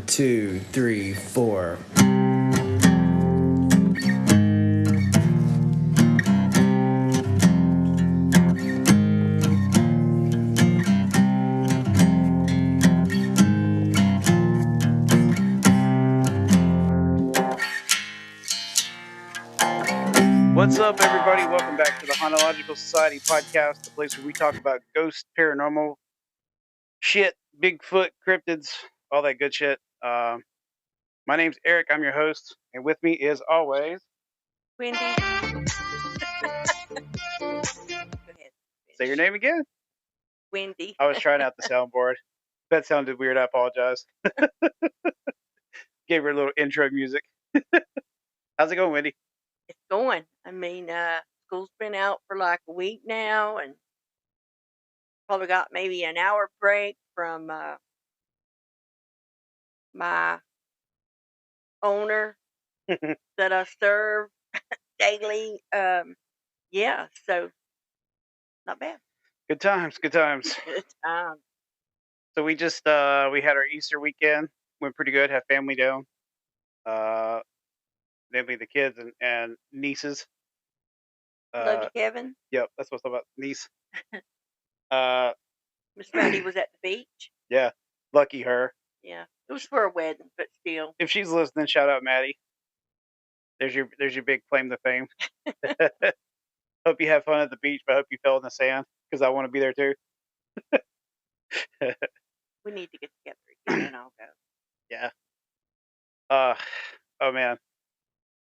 2, 3, 4. What's up, everybody? Welcome back to the Hauntological Society podcast, the place where we talk about ghosts, paranormal shit, Bigfoot, cryptids, all that good shit. My name's Eric. I'm your host, and with me is always Wendy. Go ahead. Say your name again. Wendy. I was trying out the soundboard. That sounded weird. I apologize. Gave her a little intro music. How's it going, Wendy? It's going. I mean, school's been out for like a week now, and probably got maybe an hour break from my owner that I serve daily. Yeah, so not bad. Good times. Good times. Good. So we just we had our Easter weekend. Went pretty good. Had family down. Namely the kids and nieces. Love you, Kevin. Yep, that's what's about niece. Miss Randy was at the beach. Yeah, lucky her. Yeah, it was for a wedding, but still. If she's listening, shout out Maddie. There's your big claim to fame. Hope you have fun at the beach, but I hope you fell in the sand because I want to be there too. We need to get together again, and I'll go. Yeah. Oh man.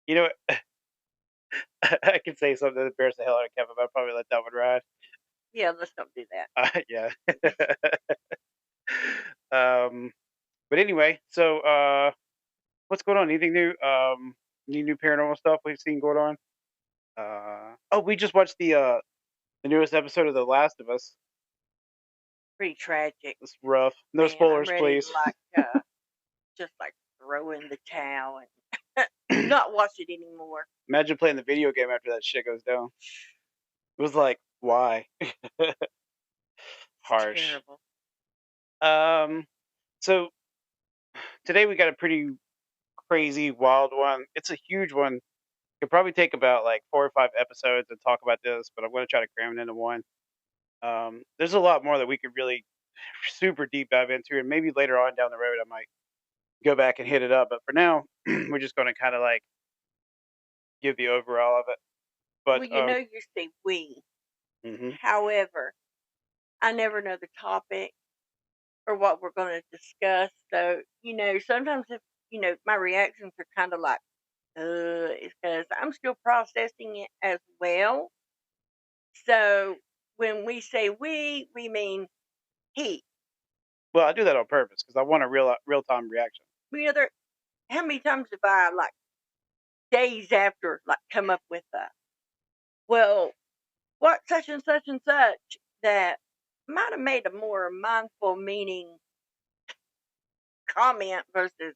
You know what? I could say something that embarrass the hell out of Kevin, but I'll probably let that one ride. Yeah, let's don't do that. Yeah. But anyway, so what's going on? Anything new? Any new paranormal stuff we've seen going on? Oh, we just watched the newest episode of The Last of Us. Pretty tragic. It's rough. No Man, spoilers, I'm ready please. To, just like throw in the towel and not watch it anymore. Imagine playing the video game after that shit goes down. It was like, why? Harsh. Terrible. So today we got a pretty crazy, wild one. It's a huge one. Could probably take about like 4 or 5 episodes and talk about this, but I'm going to try to cram it into one. There's a lot more that we could really super deep dive into, and maybe later on down the road I might go back and hit it up. But for now, we're just going to kind of like give the overall of it. But well, you say we. Mm-hmm. However, I never know the topic or what we're going to discuss. So, sometimes if, my reactions are kind of like, it's because I'm still processing it as well. So when we say we mean he. Well, I do that on purpose because I want a real time reaction. How many times have I, like, days after, like, come up with well, what such and such that might have made a more mindful meaning comment versus,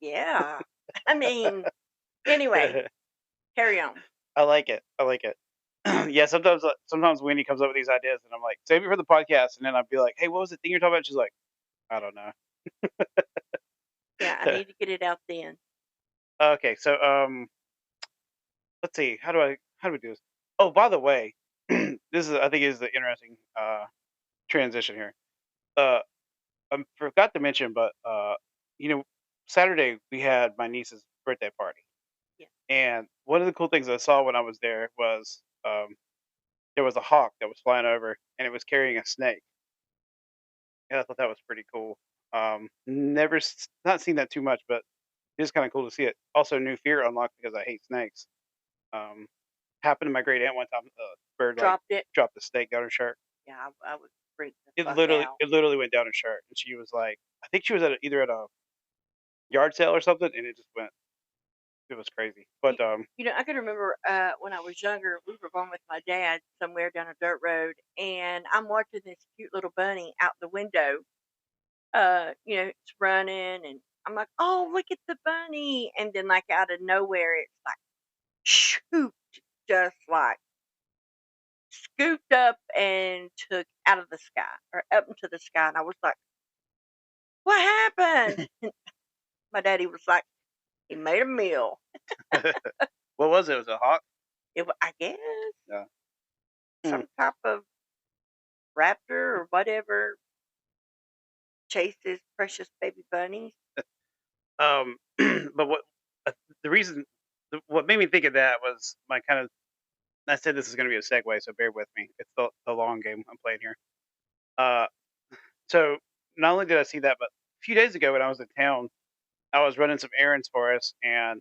yeah. I mean, anyway, carry on. I like it. Yeah, sometimes Wendy comes up with these ideas, and I'm like, save it for the podcast, and then I'd be like, hey, what was the thing you're talking about? She's like, I don't know. Yeah, I need to get it out then. Okay, so let's see. How do we do this? Oh, by the way, I think is the interesting transition here. I forgot to mention, but Saturday we had my niece's birthday party. Yeah. And one of the cool things I saw when I was there was there was a hawk that was flying over, and it was carrying a snake. And I thought that was pretty cool. Not seen that too much, but it is kind of cool to see it. Also, new fear unlocked because I hate snakes. Happened to my great aunt one time. The bird dropped the snake down her shirt. Yeah, I would freak the fuck out. It literally went down her shirt, and she was like, I think she was either at a yard sale or something, and it just went. It was crazy. But I can remember when I was younger, we were going with my dad somewhere down a dirt road, and I'm watching this cute little bunny out the window. It's running, and I'm like, oh, look at the bunny. And then, like, out of nowhere, it's like, shoot, just like scooped up and took out of the sky or up into the sky. And I was like, What happened? My daddy was like, he made a meal. What was it? Was it a hawk? I guess Yeah. some type of raptor or whatever chases precious baby bunnies. But uh, the reason, what made me think of that was my kind of. I said this is going to be a segue, so bear with me. It's the long game I'm playing here. Uh, so not only did I see that, but a few days ago when I was in town, I was running some errands for us, and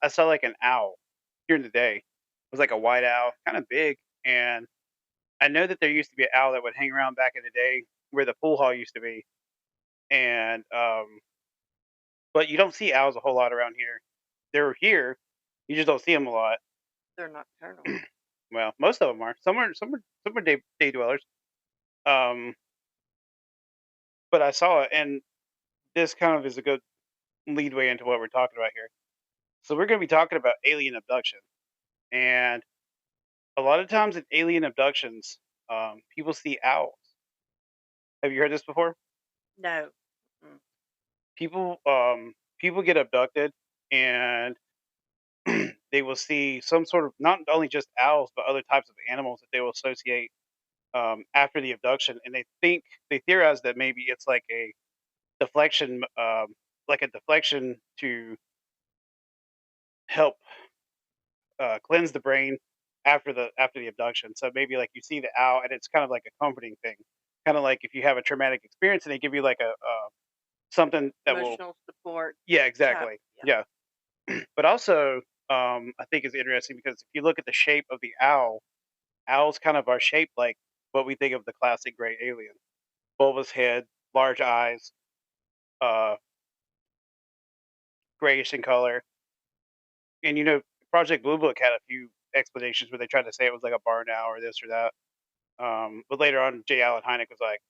I saw like an owl during the day. It was like a white owl, kind of big, and I know that there used to be an owl that would hang around back in the day where the pool hall used to be, and but you don't see owls a whole lot around here. They're here, you just don't see them a lot. They're nocturnal. Well, most of them are. Some are day dwellers. Um, but I saw it, and this kind of is a good leadway into what we're talking about here. So we're going to be talking about alien abduction, and a lot of times in alien abductions, people see owls. Have you heard this before? No. Mm. People get abducted, and they will see some sort of not only just owls, but other types of animals that they will associate after the abduction, and they theorize that maybe it's like a deflection to help cleanse the brain after the abduction. So maybe like you see the owl, and it's kind of like a comforting thing, kind of like if you have a traumatic experience and they give you like a something that will. Emotional support Yeah, type. exactly. Yeah. Yeah, but also I think it's interesting because if you look at the shape of the owl, owls kind of are shaped like what we think of the classic gray alien: bulbous head, large eyes, uh, grayish in color. And Project Blue Book had a few explanations where they tried to say it was like a barn owl or this or that. But later on, J. Allen Hynek was like,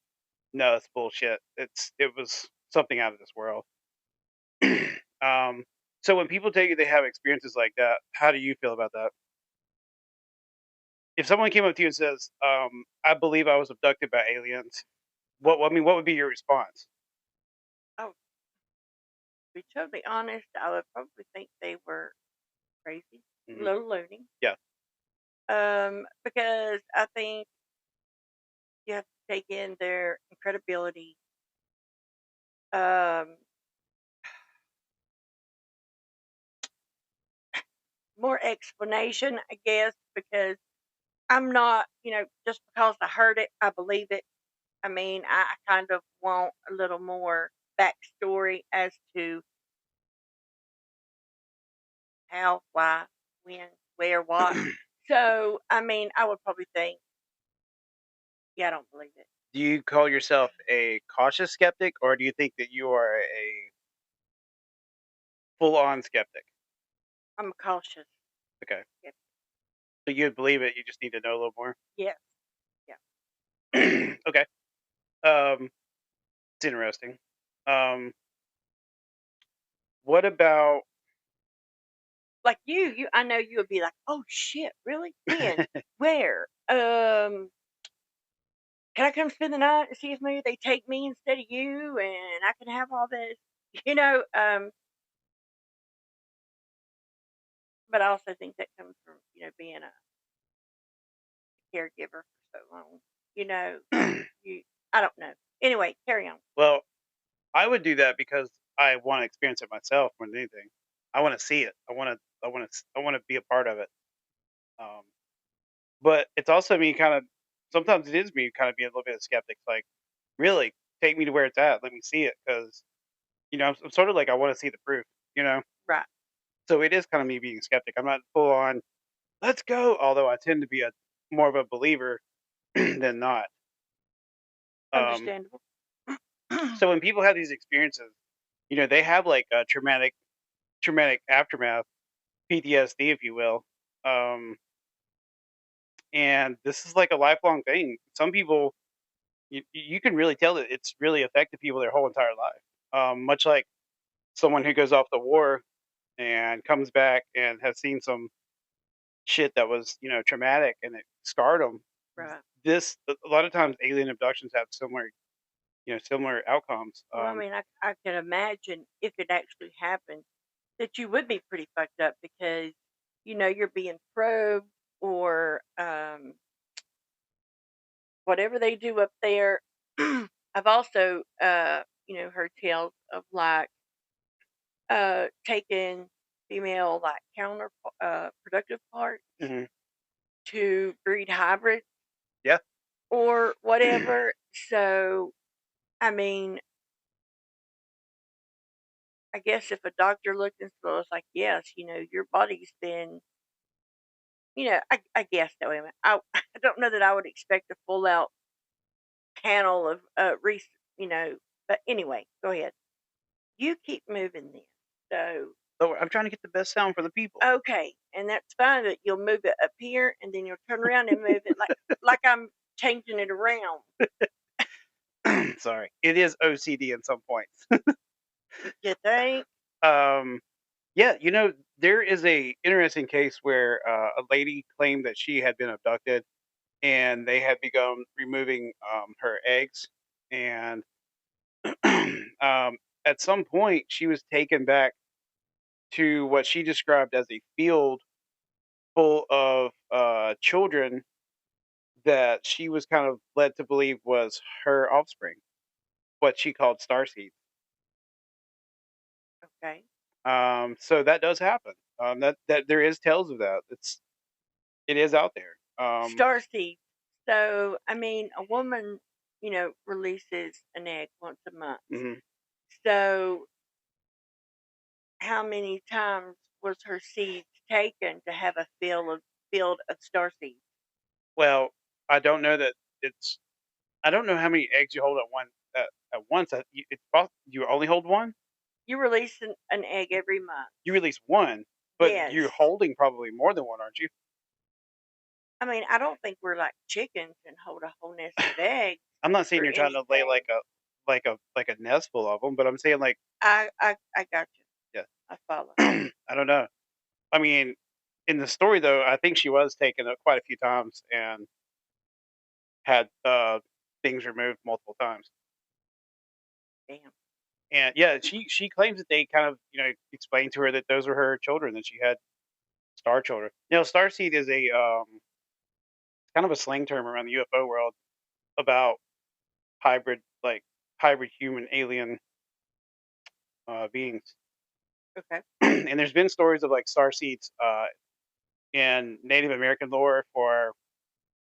"No, it's bullshit. It was something out of this world." um, so when people tell you they have experiences like that, how do you feel about that? If someone came up to you and says, "I believe I was abducted by aliens," what would be your response? Oh, to be totally honest, I would probably think they were crazy, a Hmm. little loony. Yeah. Because I think you have to take in their incredibility. Um, more explanation, I guess, because I'm not, just because I heard it, I believe it. I mean, I kind of want a little more backstory as to how, why, when, where, what. So, I mean, I would probably think, yeah, I don't believe it. Do you call yourself a cautious skeptic, or do you think that you are a full-on skeptic? I'm cautious. Okay. Yep. So you'd believe it, you just need to know a little more? Yes. Yeah. Okay. Um, it's interesting. Um, what about Like I know you would be like, oh shit, really? When? Where? Can I come spend the night and see if maybe they take me instead of you and I can have all this? You know, um, but I also think that comes from, being a caregiver for so long. You know, you I don't know. Anyway, carry on. well, I would do that because I wanna experience it myself more than anything. I wanna see it. I wanna be a part of it. Um, but it's also me kinda sometimes it is me kinda being a little bit of skeptic, like, "Really? Take me to where it's at. Let me see it, because I'm sort of like, I wanna see the proof, you know? Right. So it is kinda me being skeptic. I'm not full on, "Let's go," although I tend to be a more of a believer than not. Um, Understandable. so when people have these experiences, they have, like, a traumatic aftermath, PTSD, if you will. Um, and this is like a lifelong thing. Some people, you can really tell that it's really affected people their whole entire life. Much like someone who goes off the war and comes back and has seen some shit that was, traumatic and it scarred them. Right. A lot of times alien abductions have similar. similar outcomes. Well, I mean, I can imagine if it actually happened that you would be pretty fucked up because, you're being probed or whatever they do up there. I've also, heard tales of like taking female like counter productive parts Mhm. to breed hybrids Yeah. or whatever. So, I mean, I guess if a doctor looked and saw it's like, yes, your body's been, I guess though, I don't know that I would expect a full out panel of but anyway, go ahead. You keep moving then. So, So I'm trying to get the best sound for the people. okay, and that's fine that you'll move it up here and then you'll turn around and move it like I'm changing it around. Sorry, it is OCD at some points. You think? um, yeah, there is a interesting case where a lady claimed that she had been abducted, and they had begun removing her eggs, and at some point she was taken back to what she described as a field full of children that she was kind of led to believe was her offspring, what she called starseeds. Okay. So that does happen. That there is tales of that. It is out there. Starseed. So, I mean, a woman, releases an egg once a month. Mhm. So, how many times was her seed taken to have a field of starseed? Well, I don't know that it's. I don't know how many eggs you hold at once. You only hold one. You release an egg every month. You release one, but Yes. you're holding probably more than one, aren't you? I mean, I don't think we're like chickens and hold a whole nest of eggs I'm not saying or you're trying to lay anything. like a nest full of them, but I'm saying like I got you. yeah. I follow. I don't know. I mean, in the story though, I think she was taken quite a few times and had things removed multiple times. Damn. And yeah, she claims that they kind of explained to her that those were her children, that she had star children. Starseed is a kind of a slang term around the UFO world about hybrid like hybrid human alien beings. Okay. And there's been stories of like starseeds in Native American lore for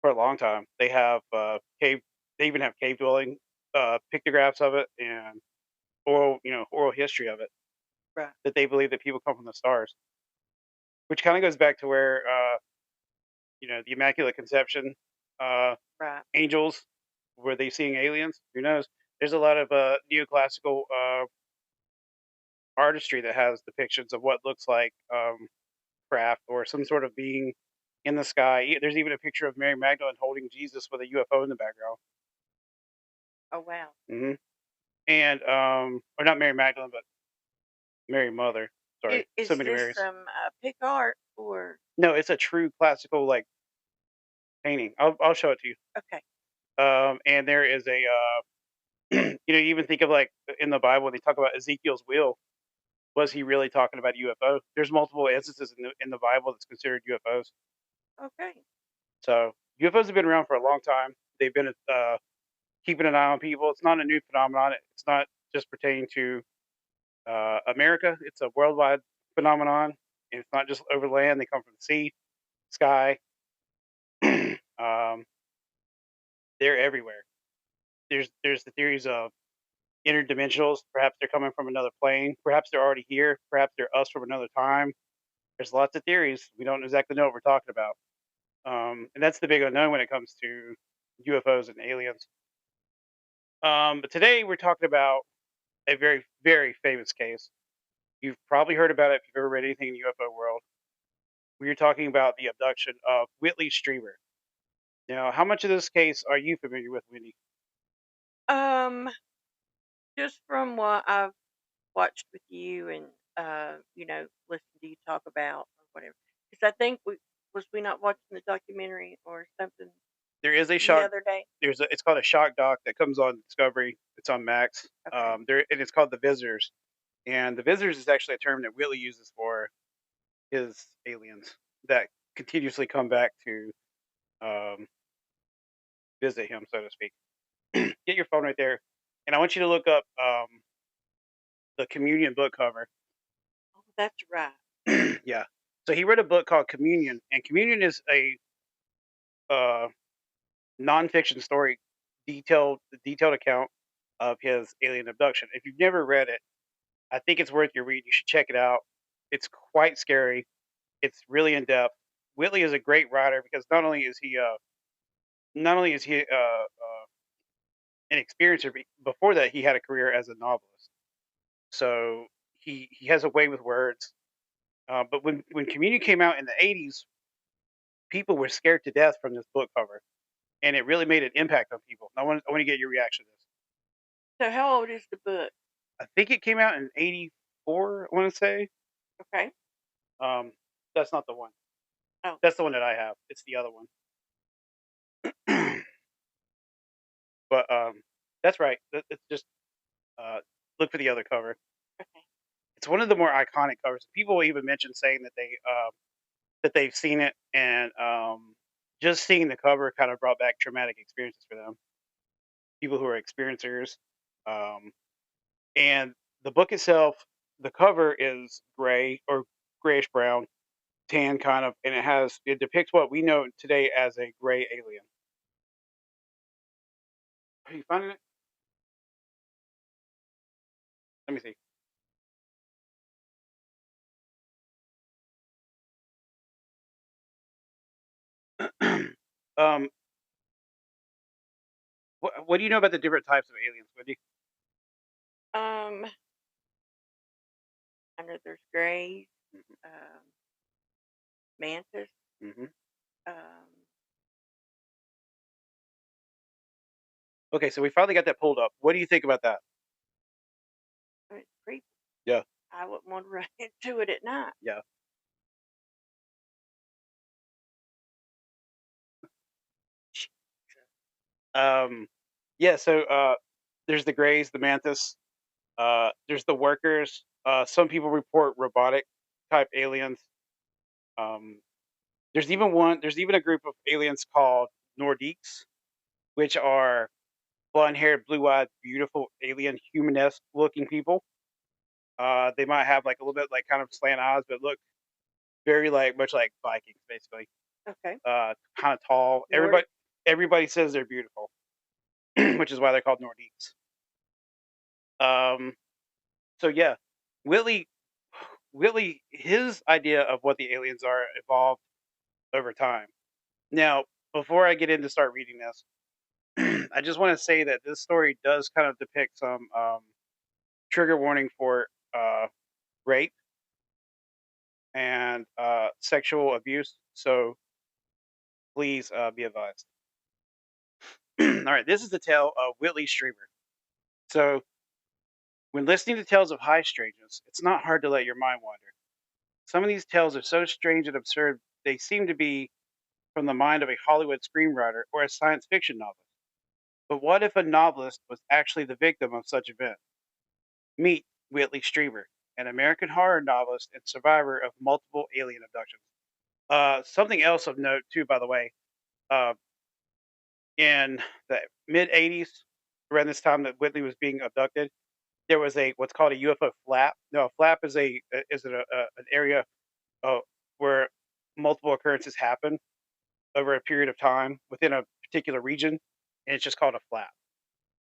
a long time. They have cave. They even have cave dwelling pictographs of it and oral history of it, Right. that they believe that people come from the stars, which kind of goes back to where the Immaculate Conception, uh, Right. angels, were they seeing aliens? Who knows? There's a lot of neoclassical artistry that has depictions of what looks like craft or some sort of being in the sky. There's even a picture of Mary Magdalene holding Jesus with a UFO in the background. Oh wow. Hmm. And or not Mary Magdalene, but Mary Mother. Sorry, so Is many this Marys. some pick art or No, it's a true classical like painting. I'll show it to you. okay? And there is a you even think of like in the Bible when they talk about Ezekiel's wheel. Was he really talking about a UFO? There's multiple instances in the Bible that's considered UFOs. Okay. So UFOs have been around for a long time. They've been keeping an eye on people. It's not a new phenomenon. It's not just pertaining to America. It's a worldwide phenomenon, and it's not just over land. They come from the sea, sky. um, they're everywhere. There's the theories of interdimensionals. Perhaps they're coming from another plane. Perhaps they're already here. Perhaps they're us from another time. There's lots of theories. We don't exactly know what we're talking about. And that's the big unknown when it comes to UFOs and aliens. But today we're talking about a very, very famous case. You've probably heard about it if you've ever read anything in the UFO world. We are talking about the abduction of Whitley Strieber. Now, how much of this case are you familiar with, Wendy? Um, just from what I've watched with you and listened to you talk about or whatever. Because I think we not watching the documentary or something. There is a the shock. other day? It's called a shock doc that comes on Discovery. It's on Max. Okay. And it's called The Visitors. And The Visitors is actually a term that Whitley uses for his aliens that continuously come back to um, visit him, so to speak. Get your phone right there, and I want you to look up the Communion book cover. Oh, that's right. Yeah. So he wrote a book called Communion, and Communion is a uh, nonfiction story, detailed account of his alien abduction. If you've never read it, I think it's worth your read. You should check it out. It's quite scary. It's really in depth. Whitley is a great writer because not only is he an experiencer, but before that he had a career as a novelist. So he has a way with words. But when Communion came out in the '80s, people were scared to death from this book cover, and it really made an impact on people. I want to get your reaction to this. So how old is the book? I think it came out in '84. I want to say. Okay. Um, that's not the one. Oh, That's the one that I have. It's the other one. But that's right. It's just uh, look for the other cover. okay. It's one of the more iconic covers. People even mention saying that they've seen it, and just seeing the cover kind of brought back traumatic experiences for them. People who are experiencers, um, and the book itself, the cover is gray or grayish brown, tan kind of, and it depicts what we know today as a gray alien. Are you finding it? Let me see. um, what do you know about the different types of aliens, Wendy? Um, I know there's grays, um, mantis. Hmm. Um, Okay, so we finally got that pulled up. What do you think about that? it's creepy. Yeah, I wouldn't want to run into it at night. yeah. Um, yeah. So there's the Greys, the Mantis. There's the Workers. Some people report robotic type aliens. Um, there's even one. There's even a group of aliens called Nordiques, which are blonde-haired, blue-eyed, beautiful alien humanesque looking people. They might have like a little bit like kind of slant eyes, but look very like much like Vikings, basically. Okay. Kind of tall. Nordic. Everybody says they're beautiful, which is why they're called Nordiques. Um, so yeah, Whitley, his idea of what the aliens are evolved over time. Now, before I get into start reading this, I just want to say that this story does kind of depict some trigger warning for rape and sexual abuse. So please be advised. All right, this is the tale of Whitley Strieber. So, when listening to tales of high strangeness, it's not hard to let your mind wander. Some of these tales are so strange and absurd, they seem to be from the mind of a Hollywood screenwriter or a science fiction novelist. But what if a novelist was actually the victim of such event? Meet Whitley Strieber, an American horror novelist and survivor of multiple alien abductions. Something else of note, too, by the way, uh, in the mid '80s, around this time that Whitley was being abducted, there was a what's called a UFO flap. No, a flap is an area uh, where multiple occurrences happen over a period of time within a particular region, and it's just called a flap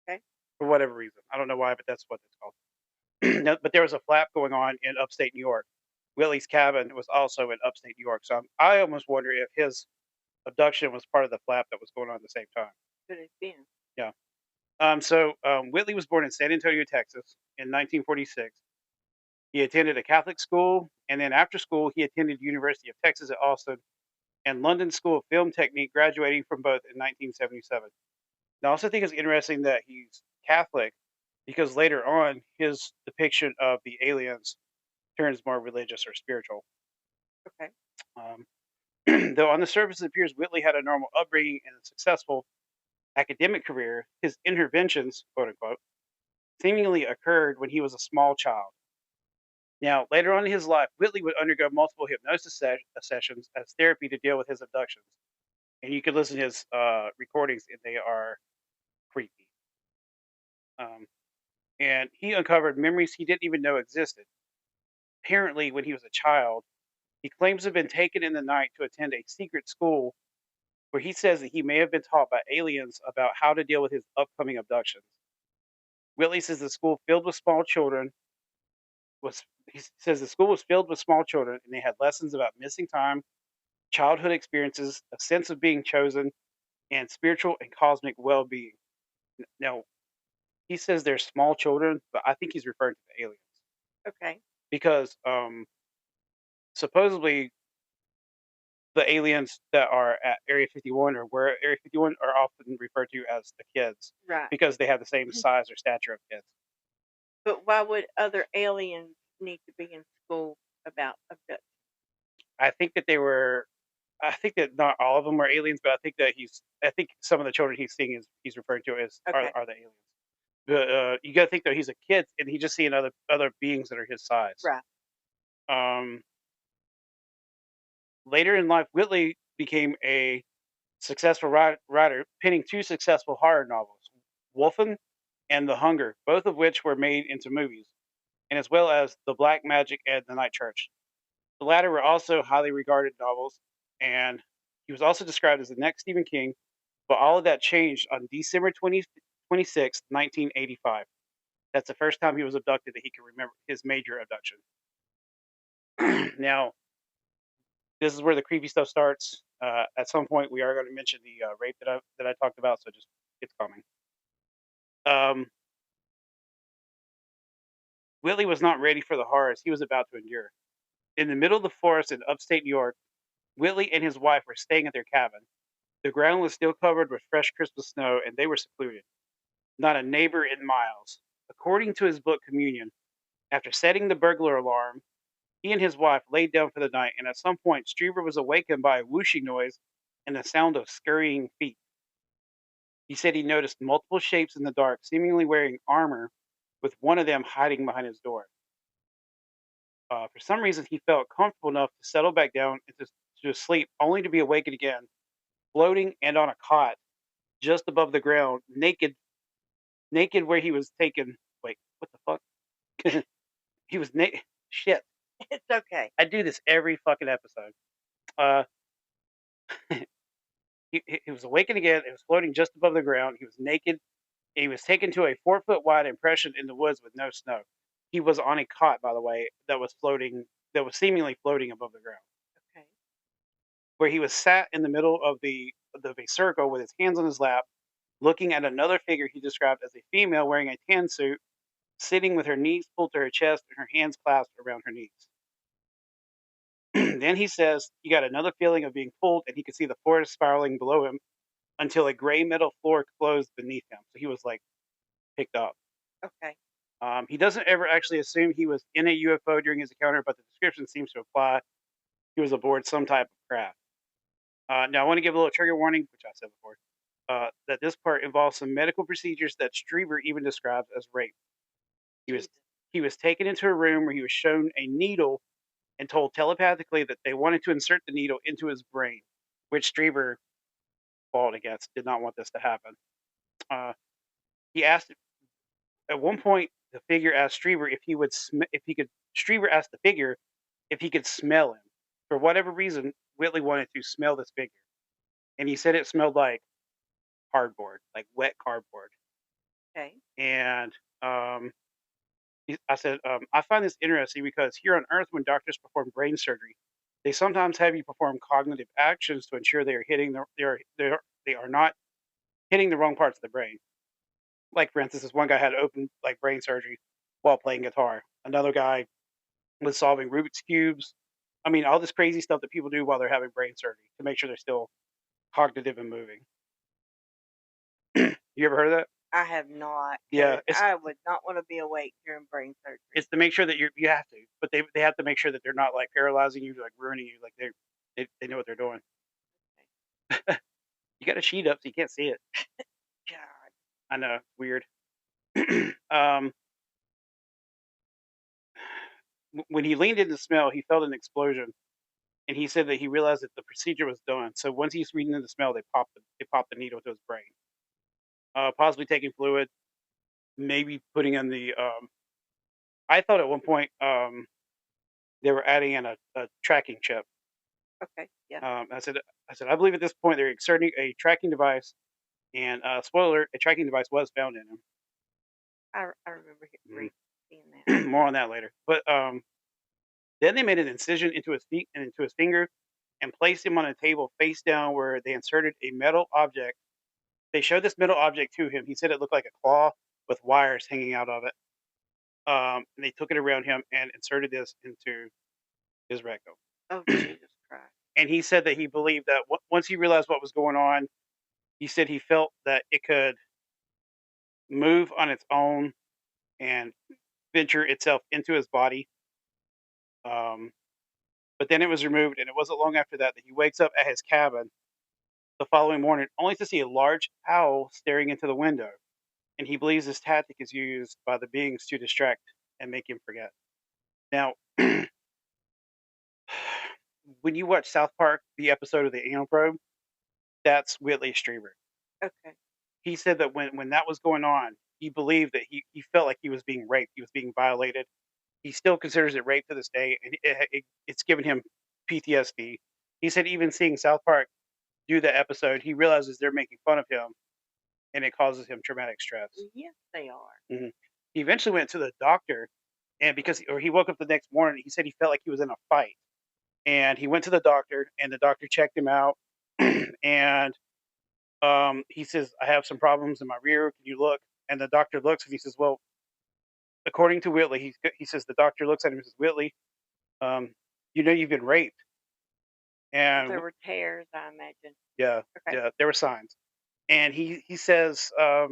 Okay. for whatever reason. I don't know why, but that's what it's called. No, but there was a flap going on in upstate New York. Willie's cabin was also in upstate New York, so I almost wonder if his abduction was part of the flap that was going on at the same time. Could have been. Yeah. Whitley was born in San Antonio, Texas, in 1946. He attended a Catholic school, and then after school, he attended University of Texas at Austin and London School of Film Technique, graduating from both in 1977. And I also think it's interesting that he's Catholic because later on, his depiction of the aliens turns more religious or spiritual. Okay. Um, Though on the surface it appears Whitley had a normal upbringing and a successful academic career, his interventions, quote unquote, seemingly occurred when he was a small child. Now, later on in his life, Whitley would undergo multiple hypnosis sessions as therapy to deal with his abductions. And you can listen to his recordings, and they are creepy. Um, and he uncovered memories he didn't even know existed. Apparently, when he was a child, he claims to have been taken in the night to attend a secret school where he says that he may have been taught by aliens about how to deal with his upcoming abductions. Whitley says the school filled with small children was he says the school was filled with small children and they had lessons about missing time, childhood experiences, a sense of being chosen, and spiritual and cosmic well-being. Now, he says they're small children, but I think he's referring to the aliens Okay. because supposedly the aliens that are at Area 51 or where Area 51 are often referred to as the kids Right. because they have the same size or stature of kids. But why would other aliens need to be in school about abduction? I think that they were. I think that not all of them were aliens, but I think that I think some of the children he's seeing he's referring to as Okay. are the aliens. But you got to think though he's a kid and he's just seeing other beings that are his size. Right. Um, Later in life, Whitley became a successful writer, penning two successful horror novels, Wolfen and The Hunger, both of which were made into movies, and as well as The Black Magic and The Night Church. The latter were also highly regarded novels, and he was also described as the next Stephen King, but all of that changed on December 26th, 1985. That's the first time he was abducted that he can remember his major abduction. Now, this is where the creepy stuff starts. At some point, we are going to mention the rape that I talked about, so just it's coming. Whitley was not ready for the horrors he was about to endure. In the middle of the forest in upstate New York, Whitley and his wife were staying at their cabin. The ground was still covered with fresh Christmas snow, and they were secluded. Not a neighbor in miles. According to his book Communion, after setting the burglar alarm, he and his wife laid down for the night, and at some point, Strieber was awakened by a whooshing noise and the sound of scurrying feet. He said he noticed multiple shapes in the dark, seemingly wearing armor, with one of them hiding behind his door. For some reason, he felt comfortable enough to settle back down and to sleep, only to be awakened again, floating and on a cot just above the ground, naked where he was taken. Wait, what the fuck? He was naked. Shit, It's okay. I do this every fucking episode. Uh, he was awakened again. It was floating just above the ground. He was naked. He was taken to a 4-foot wide impression in the woods with no snow. He was on a cot, by the way, that was seemingly floating above the ground, Okay. where he was sat in the middle of a circle with his hands on his lap, looking at another figure he described as a female wearing a tan suit, sitting with her knees pulled to her chest and her hands clasped around her knees. Then he says he got another feeling of being pulled, and he could see the forest spiraling below him until a gray metal floor closed beneath him. So he was like picked up. Okay. He doesn't ever actually assume he was in a UFO during his encounter, but the description seems to imply he was aboard some type of craft. Now, I want to give a little trigger warning, which I said before, that this part involves some medical procedures that Strieber even describes as rape. Jesus. He was taken into a room where he was shown a needle and told telepathically that they wanted to insert the needle into his brain, which Strieber fought against, did not want this to happen. He asked at one point the figure asked Strieber Strieber asked the figure if he could smell him. For whatever reason, Whitley wanted to smell this figure, and he said it smelled like cardboard, like wet cardboard. Okay. And I said, I find this interesting because here on Earth, when doctors perform brain surgery, they sometimes have you perform cognitive actions to ensure they are not hitting the wrong parts of the brain. Like for instance, this one guy had open like brain surgery while playing guitar. Another guy was solving Rubik's cubes. I mean, all this crazy stuff that people do while they're having brain surgery to make sure they're still cognitive and moving. You ever heard of that? I have not. Yeah, I would not want to be awake during brain surgery. it's to make sure that you have to, but they have to make sure that they're not like paralyzing you, like ruining you. Like They know what they're doing. You got a sheet up so you can't see it. God. I know, weird. um, when he leaned in to smell, he felt an explosion, and he said that he realized that the procedure was done. So once he's reading in the smell, they popped the needle to his brain, possibly taking fluid, maybe putting in the. I thought at one point they were adding in a tracking chip. Okay. Yeah. I believe at this point they're inserting a tracking device, and spoiler, a tracking device was found in him. I remember Mhm. seeing that. More on that later. But then they made an incision into his feet and into his finger, and placed him on a table face down, where they inserted a metal object. They showed this metal object to him. He said it looked like a claw with wires hanging out of it. And they took it around him and inserted this into his rectum. Oh, Jesus Christ. And he said that he believed that once he realized what was going on, he said he felt that it could move on its own and venture itself into his body. Um, but then it was removed, and it wasn't long after that that he wakes up at his cabin the following morning, only to see a large owl staring into the window. And he believes this tactic is used by the beings to distract and make him forget. Now, when you watch South Park, the episode of the Anal Probe, that's Whitley Strieber. Okay. He said that when that was going on, he believed that he felt like he was being raped, he was being violated. He still considers it rape to this day, and it's given him PTSD. He said even seeing South Park do the episode, he realizes they're making fun of him, and it causes him traumatic stress. Well, yes, they are. Mhm. He eventually went to the doctor, and he woke up the next morning, he said he felt like he was in a fight, and he went to the doctor, and the doctor checked him out, and he says, "I have some problems in my rear. Can you look?" And the doctor looks, and he says, "Well, according to Whitley," he says, the doctor looks at him and says, "Whitley, um, you know you've been raped." And There were tears, I imagine. yeah, Okay. yeah, there were signs. And he says, I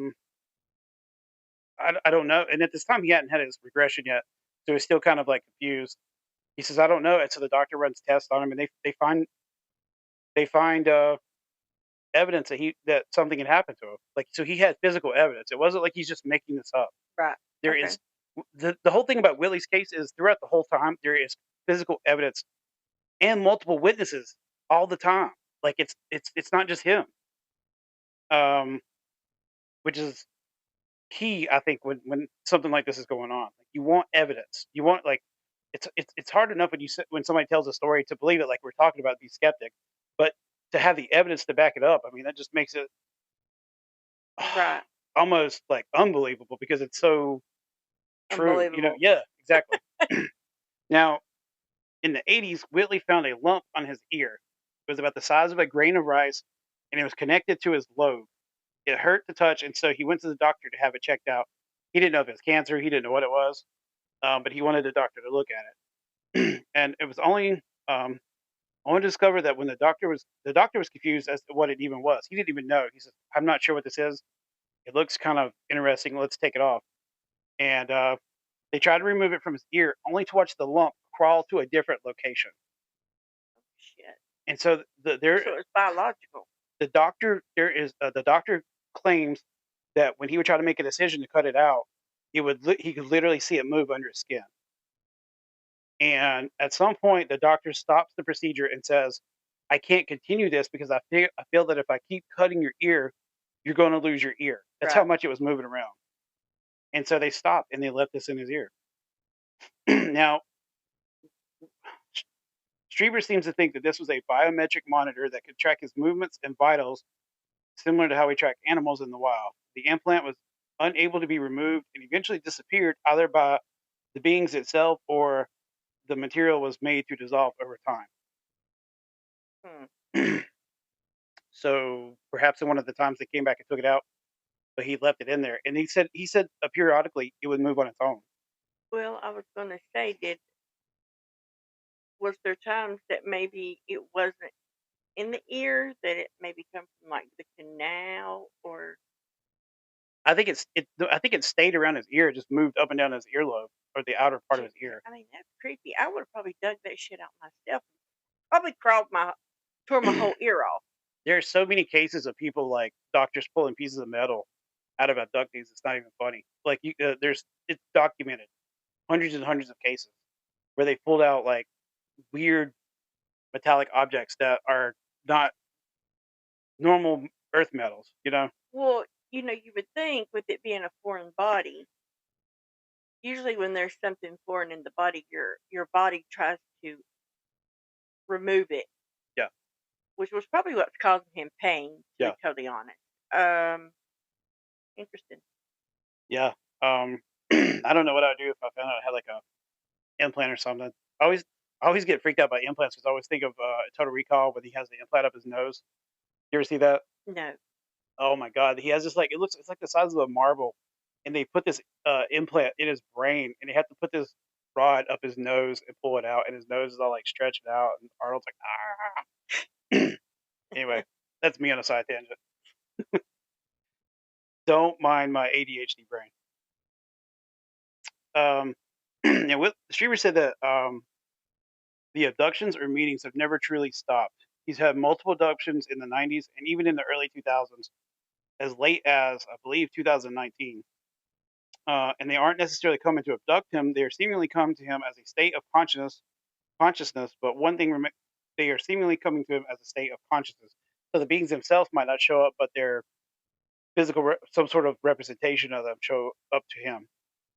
don't know. And at this time, he hadn't had his regression yet, so he's still kind of like confused. He says, "I don't know." And so the doctor runs tests on him, and they find evidence that something had happened to him. Like, so he had physical evidence. It wasn't like he's just making this up. Right. There Okay. is the whole thing about Willie's case is throughout the whole time there is physical evidence and multiple witnesses all the time. Like, it's not just him, um, which is key, I think, when something like this is going on. Like, you want evidence. You want, like, it's hard enough when somebody tells a story to believe it, like we're talking about, be skeptic, but to have the evidence to back it up, I mean, that just makes it Right. almost like unbelievable because it's so true. Unbelievable. Yeah, exactly. Now, in the 80s, Whitley found a lump on his ear. It was about the size of a grain of rice, and it was connected to his lobe. It hurt to touch, and so he went to the doctor to have it checked out. He didn't know if it was cancer. He didn't know what it was, but he wanted the doctor to look at it. And it was only to discover that when the doctor was confused as to what it even was. He didn't even know. He said, "I'm not sure what this is. It looks kind of interesting. Let's take it off." And they tried to remove it from his ear, only to watch the lump crawl to a different location. Shit. And so So it's biological. the doctor claims that when he would try to make a decision to cut it out, he could literally see it move under his skin. And at some point, the doctor stops the procedure and says, "I can't continue this because I feel that if I keep cutting your ear, you're going to lose your ear." That's how Right. much it was moving around. And so they stopped and they left this in his ear. Now, Strieber seems to think that this was a biometric monitor that could track his movements and vitals, similar to how we track animals in the wild. The implant was unable to be removed and eventually disappeared, either by the beings itself or the material was made to dissolve over Hmm. time. So perhaps in one of the times they came back and took it out, but he left it in there. And he said periodically it would move on its own. Well, I was going to say, was there times that maybe it wasn't in the ear, that it maybe come from like the canal, or I think it stayed around his ear, it just moved up and down his earlobe or the outer part of his shit, ear. I mean, that's creepy. I would have probably dug that shit out myself Probably tore my whole ear off. There are so many cases of people like doctors pulling pieces of metal out of abductees. It's not even funny. Like it's documented hundreds and hundreds of cases where they pulled out like weird metallic objects that are not normal earth metals. You know? Well, you would think with it being a foreign body, usually when there's something foreign in the body, your body tries to remove it, Yeah, which was probably what's causing him pain, to yeah, be totally honest. Um, Interesting. yeah. I don't know what I'd do if I found out I had like a implant or something. I always get freaked out by implants because I always think of Total Recall when he has the implant up his nose. You ever see that? No. Oh my god, he has this like it's like the size of a marble, and they put this implant in his brain, and they have to put this rod up his nose and pull it out, and his nose is all like stretched out, and Arnold's like ah. Anyway, that's me on a side tangent. Don't mind my ADHD brain. And with Streamer said that the abductions or meetings have never truly stopped. He's had multiple abductions in the 90s and even in the early 2000s, as late as I believe 2019. And they aren't necessarily coming to abduct him; they are seemingly coming to him as a state of consciousness. But one thing they are seemingly coming to him as a state of consciousness. So the beings themselves might not show up, but their some sort of representation of them show up to him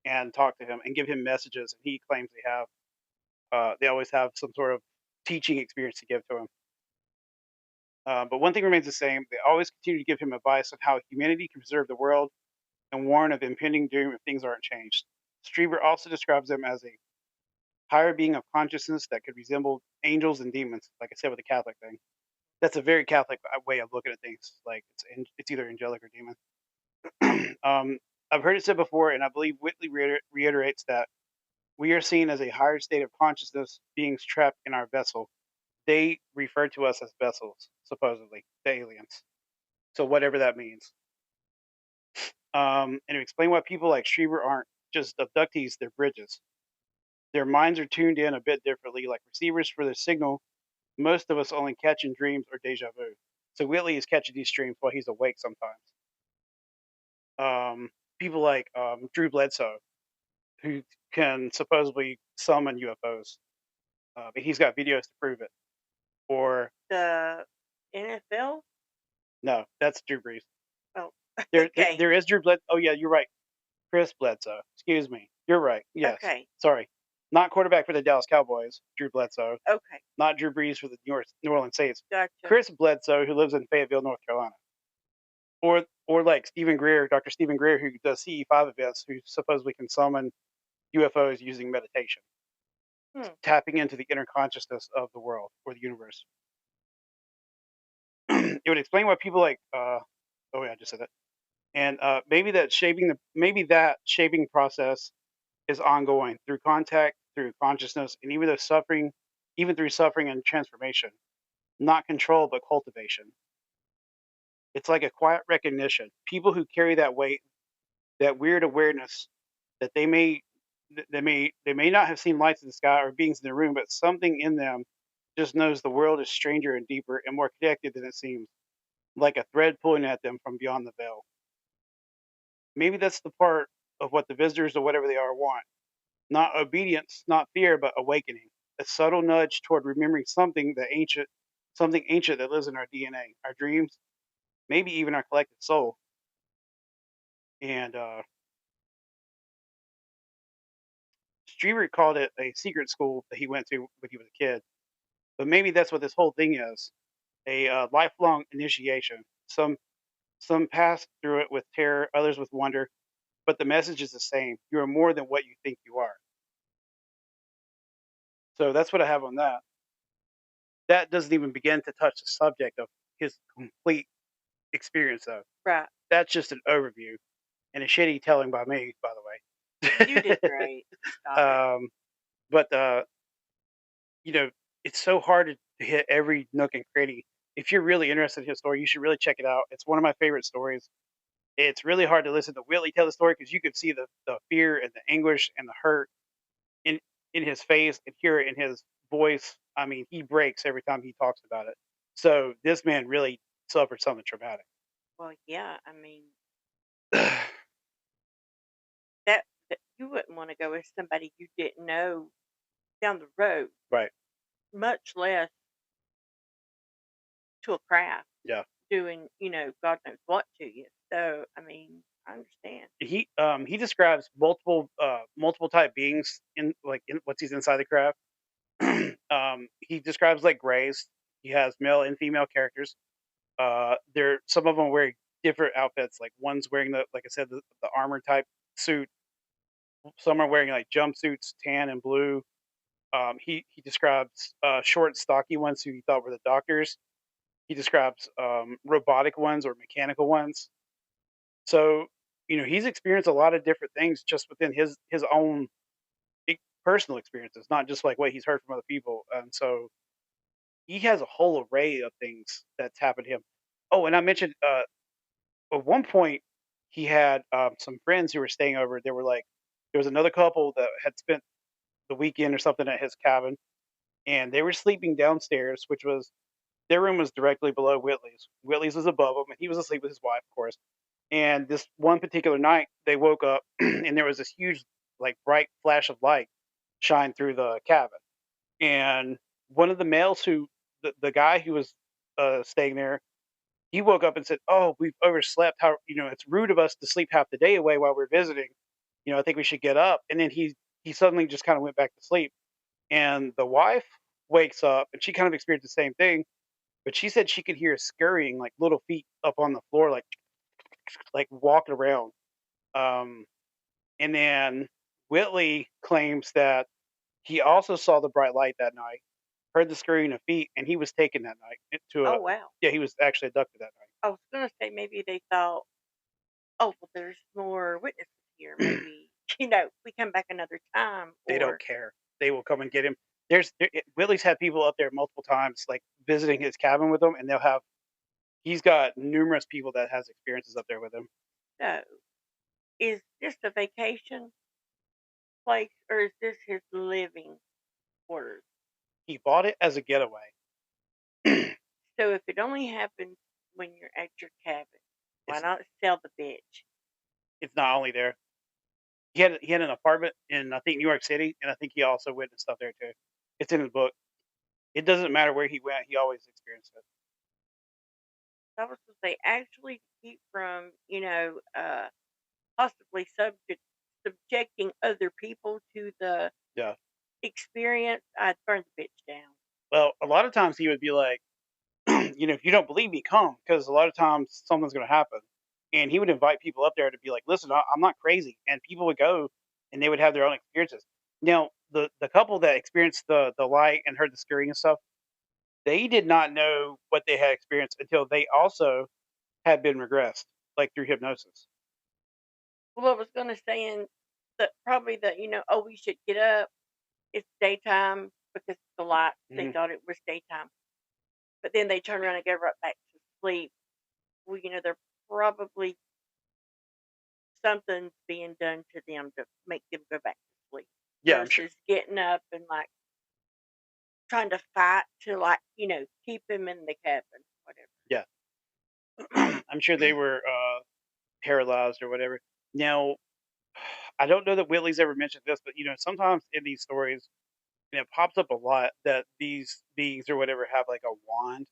and talk to him and give him messages. And he claims they have. They always have some sort of teaching experience to give to him. But one thing remains the same: they always continue to give him advice on how humanity can preserve the world and warn of impending doom if things aren't changed. Strieber also describes them as a higher being of consciousness that could resemble angels and demons, like I said with the Catholic thing. That's a very Catholic way of looking at things. Like it's either angelic or demon. I've heard it said before, and I believe Whitley reiterates that we are seen as a higher state of consciousness, beings trapped in our vessel. They refer to us as vessels, supposedly, the aliens. So whatever that means. And to explain why people like Strieber aren't just abductees, they're bridges. Their minds are tuned in a bit differently, like receivers for the signal most of us only catch in dreams or deja vu. So Whitley is catching these streams while he's awake sometimes. People like Drew Bledsoe, who can supposedly summon UFOs, but he's got videos to prove it. Or The NFL? no, that's Drew Brees. Oh, There, okay. there is Drew Bledsoe. Oh yeah, you're right. Chris Bledsoe. Excuse me. You're right. Yes. Okay. Sorry. Not quarterback for the Dallas Cowboys, Drew Bledsoe. Okay. Not Drew Brees for the New Orleans Saints. Gotcha. Chris Bledsoe, who lives in Fayetteville, North Carolina. Or like Stephen Greer, Dr. Stephen Greer, who does CE5 events, who supposedly can summon UFOs using meditation, tapping into the inner consciousness of the world or the universe. It would explain why people like oh yeah, I just said that. And maybe that shaping process is ongoing through contact, through consciousness, and even through suffering and transformation. Not control, but cultivation. It's like a quiet recognition. People who carry that weight, that weird awareness that they may not have seen lights in the sky or beings in the room, but something in them just knows the world is stranger and deeper and more connected than it seems, like a thread pulling at them from beyond the veil. Maybe that's the part of what the visitors or whatever they are want. Not obedience, not fear, but awakening. A subtle nudge toward remembering something ancient that lives in our DNA, our dreams, maybe even our collective soul. And Strieber called it a secret school that he went to when he was a kid. But maybe that's what this whole thing is, a lifelong initiation. Some pass through it with terror, others with wonder, but the message is the same. You are more than what you think you are. So that's what I have on that. That doesn't even begin to touch the subject of his complete experience, though. Right. That's just an overview and a shitty telling by me, by the way. You did great. Stop it. But you know, it's so hard to hit every nook and cranny. If you're really interested in his story, you should really check it out. It's one of my favorite stories. It's really hard to listen to Whitley tell the story because you could see the fear and the anguish and the hurt in his face and hear it in his voice, I mean, he breaks every time he talks about it. So this man really suffered something traumatic. Well, yeah, I mean, that you wouldn't want to go with somebody you didn't know down the road, Right. much less to a craft Yeah. doing, God knows what to you. So, I mean, I understand. He describes multiple type beings in like in once he's inside the craft. He describes like grays. He has male and female characters. There some of them wearing different outfits. Like one's wearing the like I said the armor type suit. Some are wearing like jumpsuits, tan and blue. He describes short, stocky ones who he thought were the doctors. He describes robotic ones or mechanical ones. So he's experienced a lot of different things just within his own personal experiences, not just like what he's heard from other people. And so he has a whole array of things that's happened to him. Oh, and I mentioned at one point he had some friends who were staying over. They were like, there was another couple that had spent the weekend or something at his cabin, and they were sleeping downstairs, which was their room was directly below Whitley's. Whitley's was above him, and he was asleep with his wife, of course. And this one particular night, they woke up, and there was this huge, like, bright flash of light shine through the cabin. And one of the males the guy who was staying there, he woke up and said, "Oh, we've overslept. How it's rude of us to sleep half the day away while we're visiting. I think we should get up." And then he suddenly just kind of went back to sleep. And the wife wakes up, and she kind of experienced the same thing, but she said she could hear scurrying, like little feet up on the floor, like walking around. Um, and then Whitley claims that he also saw the bright light that night, heard the scurrying of feet, and he was taken that night to Oh, a wow. yeah, he was actually abducted that I was going to say maybe they thought, oh, well, there's more witnesses here. night. Maybe, we come back another time. They don't Or, care. They will come and get him. Willie's had people up there multiple times, like visiting his cabin with him, and he's got numerous people that has experiences up there with him. so, is this a vacation place or is this his living quarters? He bought it as a getaway. So, if it only happens when you're at your cabin, why It's not sell the bitch? it's not only there. He had an apartment in I think New York City, and I think he also witnessed stuff there too. It's in his book. It doesn't matter where he went; he always experienced it. I was to say, actually, to keep from, possibly subjecting other people to the Yeah. experience, I'd burn the bitch down. Well, a lot of times he would be like, if you don't believe me, come, because a lot of times something's going to happen. And he would invite people up there to be like, listen, I'm not crazy. And people would go and they would have their own experiences. Now, the couple that experienced the light and heard the scurrying and stuff, they did not know what they had experienced until they also had been regressed, like through hypnosis. Well, I was going to say, that probably oh, we should get up. It's daytime because the light, they Hmm. thought it was daytime. But then they turn around and go right back to sleep. Well, they're probably something's being done to them to make them go back to sleep Yeah, I'm sure. versus getting up and like trying to fight to like, keep him in the cabin, whatever. Yeah, I'm sure they were paralyzed or whatever. Now, I don't know that Whitley's ever mentioned this, but sometimes in these stories, and it pops up a lot that these beings or whatever have like a wand,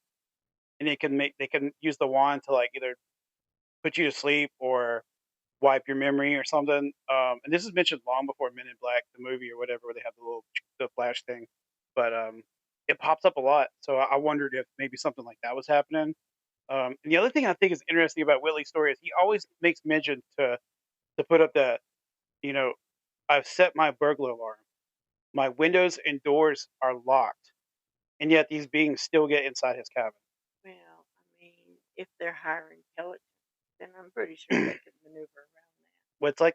and they can use the wand to like either put you to sleep or wipe your memory or something. And this is mentioned long before Men in Black, the movie or whatever, where they have the flash thing. But it pops up a lot, so I wondered if maybe something like that was happening. And the other thing I think is interesting about Whitley's story is he always makes mention to put up that you know I've set my burglar alarm. My windows and doors are locked, and yet these beings still get inside his cabin. Well, I mean, if they're higher intelligence, then I'm pretty sure they could maneuver around Well, it's like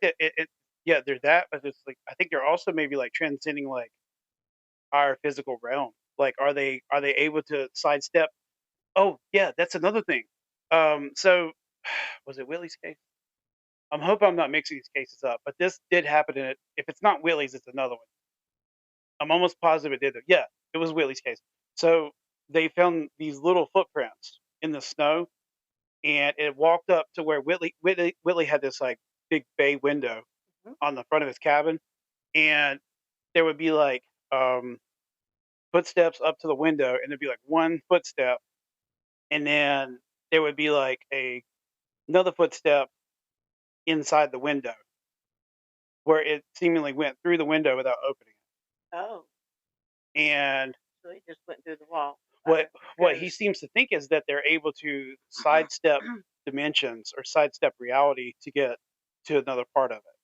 yeah, there's that, but it's like I think they're also maybe like transcending like our physical realm. Like, are they able to sidestep? Oh, yeah, that's another thing. So was it Willie's case? I'm hoping I'm not mixing these cases up, but this did happen in it. If it's not Willie's, it's another one. I'm almost positive it did. Yeah, It was Whitley's case. So they found these little footprints in the snow, and it walked up to where Whitley had this like big bay window Mhm. on the front of his cabin, and there would be like footsteps up to the window, and there'd be like one footstep, and then there would be like another footstep inside the window where it seemingly went through the window without opening Oh, it. And so he just went through the wall. what what he Ghost. seems to think is that they're able to sidestep dimensions or sidestep reality to get to another part of it.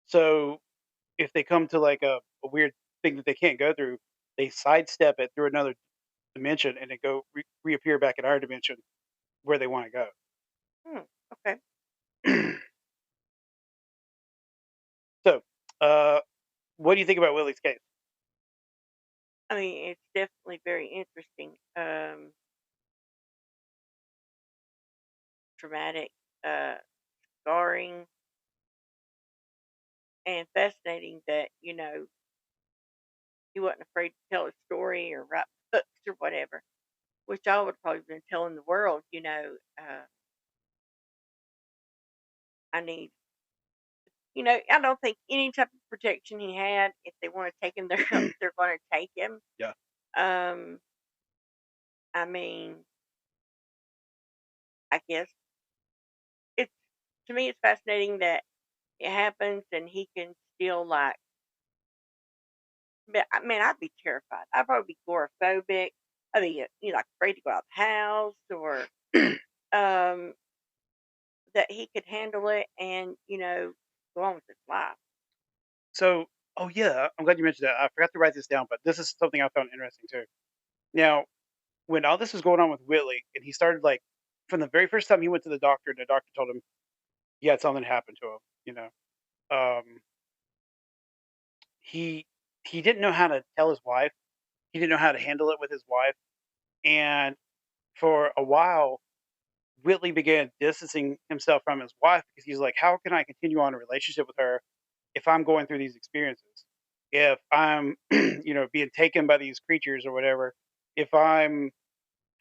So if they come to like a weird thing that they can't go through, they sidestep it through another dimension and then reappear back in our dimension where they want to Hmm, okay. go. So, uh, what do you think about Willie's case? I mean, it's definitely very interesting. Traumatic, uh, scarring, and fascinating that, he wasn't afraid to tell a story or write books or whatever, which I would probably been telling the world, I need, I don't think any type of protection he had, if they want to take him, they're going to take him. Yeah. Um, I mean, I guess it's, to me, it's fascinating that it happens and he can still like, but I mean, I'd be terrified. I'd probably be agoraphobic. I'd be, like afraid to go out the house or, um, that he could handle it and, go on with his life. So, oh yeah, I'm glad you mentioned that. I forgot to write this down, but this is something I found interesting too. Now, when all this was going on with Whitley, and he started like from the very first time he went to the doctor told him he had something happen to him. Um, he he didn't know how to tell his wife. He didn't know how to handle it with his wife, and for a while, Whitley began distancing himself from his wife because he's like, "How can I continue on a relationship with her if I'm going through these experiences? If I'm, being taken by these creatures or whatever? If I'm,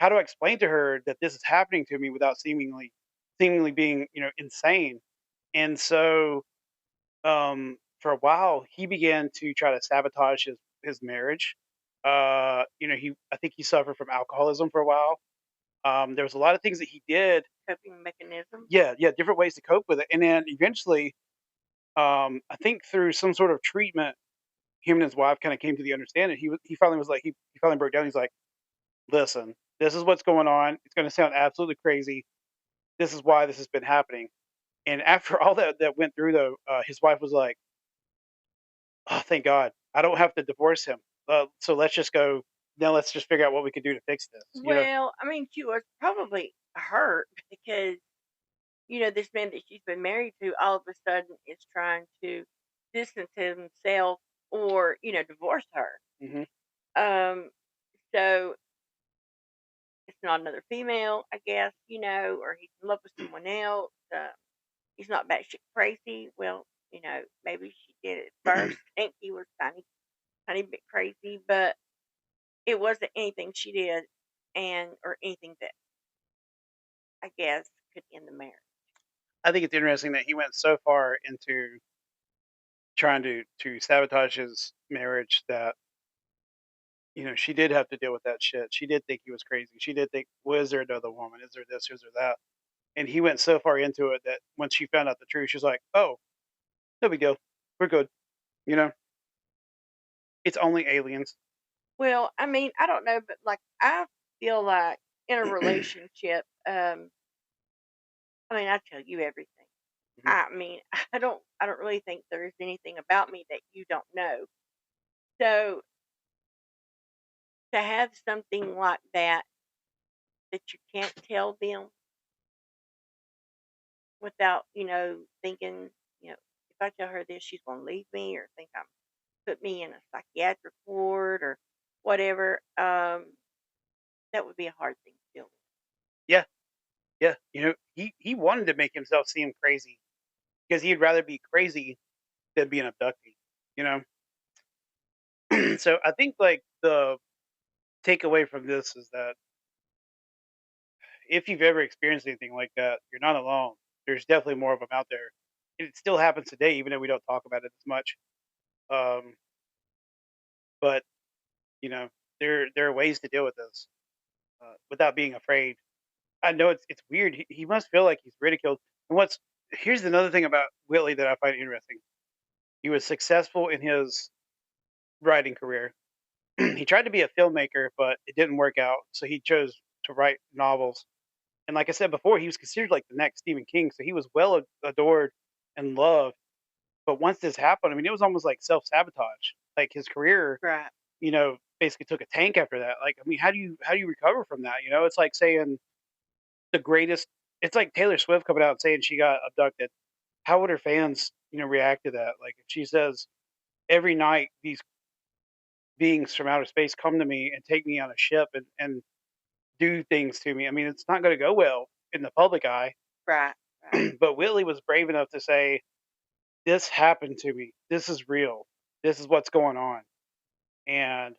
how do I explain to her that this is happening to me without seemingly being, insane?" And so, for a while, he began to try to sabotage his marriage. I think he suffered from alcoholism for a while. There was a lot of things that he did. Coping mechanism. Yeah, yeah, different ways to cope with it. And then eventually, I think through some sort of treatment, him and his wife kind of came to the understanding. He finally was like he finally broke down. He's like, "Listen, this is what's going on. It's going to sound absolutely crazy. This is why this has been happening." And after all that went through, though, his wife was like, "Oh, thank God, I don't have to divorce him. So let's just go now. Let's just figure out what we can do to fix this." Well, I mean, she was probably hurt because, this man that she's been married to all of a sudden is trying to distance himself or, divorce her. Hmm. Um, so it's not another female, I guess, or he's in love with someone else. He's not batshit crazy. Well, maybe she did at first think he was tiny bit crazy, but it wasn't anything she did or anything that I guess could end the marriage. I think it's interesting that he went so far into trying to sabotage his marriage that she did have to deal with that shit. She did think he was crazy. She did think, well, is there another woman? Is there this? Is there that? And he went so far into it that once she found out the truth, she's like, "Oh, no big deal. We're good." You know, it's only aliens. Well, I mean, I don't know, but like I feel like in a Mhm. relationship, I mean, I tell you everything. I mean, I don't really think there's anything about me that you don't know. So to have something like that you can't tell them without, thinking, if I tell her this, she's going to leave me or think I'm put me in a psychiatric ward or whatever. That would be a hard thing to deal with. Yeah, yeah. He wanted to make himself seem crazy because he'd rather be crazy than be an abductee. You know, So I think like the takeaway from this is that if you've ever experienced anything like that, you're not alone. There's definitely more of them out there. It still happens today, even though we don't talk about it as much. Um, but you know, there are ways to deal with this without being afraid. I know it's weird. He must feel like he's ridiculed. And what's here's another thing about Whitley that I find interesting. He was successful in his writing career. He tried to be a filmmaker, but it didn't work out. So he chose to write novels. And like I said before, he was considered like the next Stephen King. So he was well adored and loved. But once this happened, I mean, it was almost like self sabotage. Like his career, Right. basically took a tank after that. Like, I mean, how do you recover from that? It's like saying the greatest. It's like Taylor Swift coming out and saying she got abducted. How would her fans, react to that? Like if she says every night these beings from outer space come to me and take me on a ship and do things to me. I mean, it's not going to go well in the public eye. Right. Right. But Whitley was brave enough to say, "This happened to me. This is real. This is what's going on," and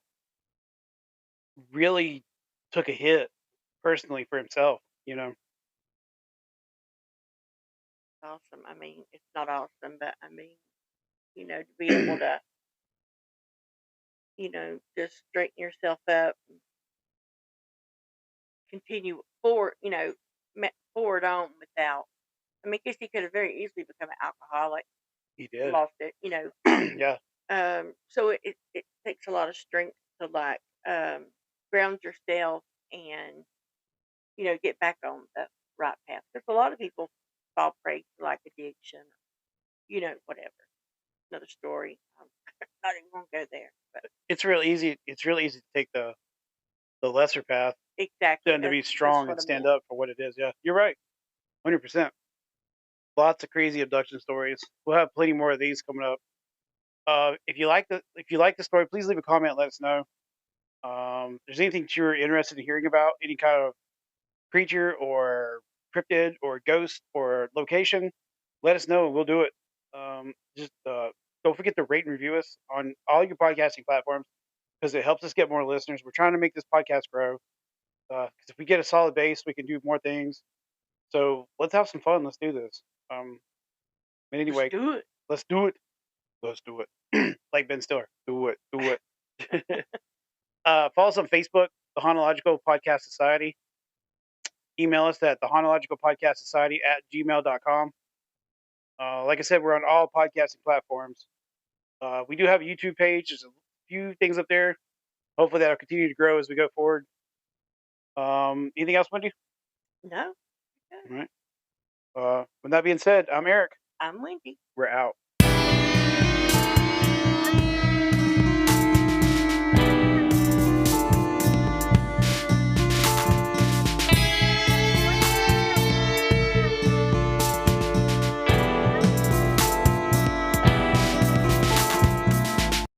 really took a hit personally for himself. Awesome. I mean, it's not awesome, but I mean, to be able to, just straighten yourself up and continue forward, forward on without. I mean, I guess he could have very easily become an alcoholic, He did. lost it, Yeah. So it takes a lot of strength to like ground yourself and get back on the right path. Because a lot of people fall prey to like addiction, whatever. Another story. I'm not even gonna go there, but It's real easy. It's real easy to take the lesser path exactly. than to be That's strong what and I stand meant. up for what it is. Yeah, you're right. 100%. Lots of crazy abduction stories. We'll have plenty more of these coming up. If you like the story, please leave a comment. And let us know. If there's anything that you're interested in hearing about, any kind of creature or cryptid or ghost or location, let us know and we'll do it. Just don't forget to rate and review us on all your podcasting platforms because it helps us get more listeners. We're trying to make this podcast grow. Because if we get a solid base, we can do more things. So let's have some fun. Let's do this. But Let's anyway, do it. let's do it. Let's do it. Like Ben Stiller. Do it. Do it. Follow us on Facebook, the Hanological Podcast Society. Email us at the Hanological Podcast Society at gmail.com. Like I said, we're on all podcasting platforms. We do have a YouTube page. There's a few things up there. Hopefully that'll continue to grow as we go forward. Anything else, Wendy? No. All right. With that being said, I'm Eric. I'm Wendy. We're out.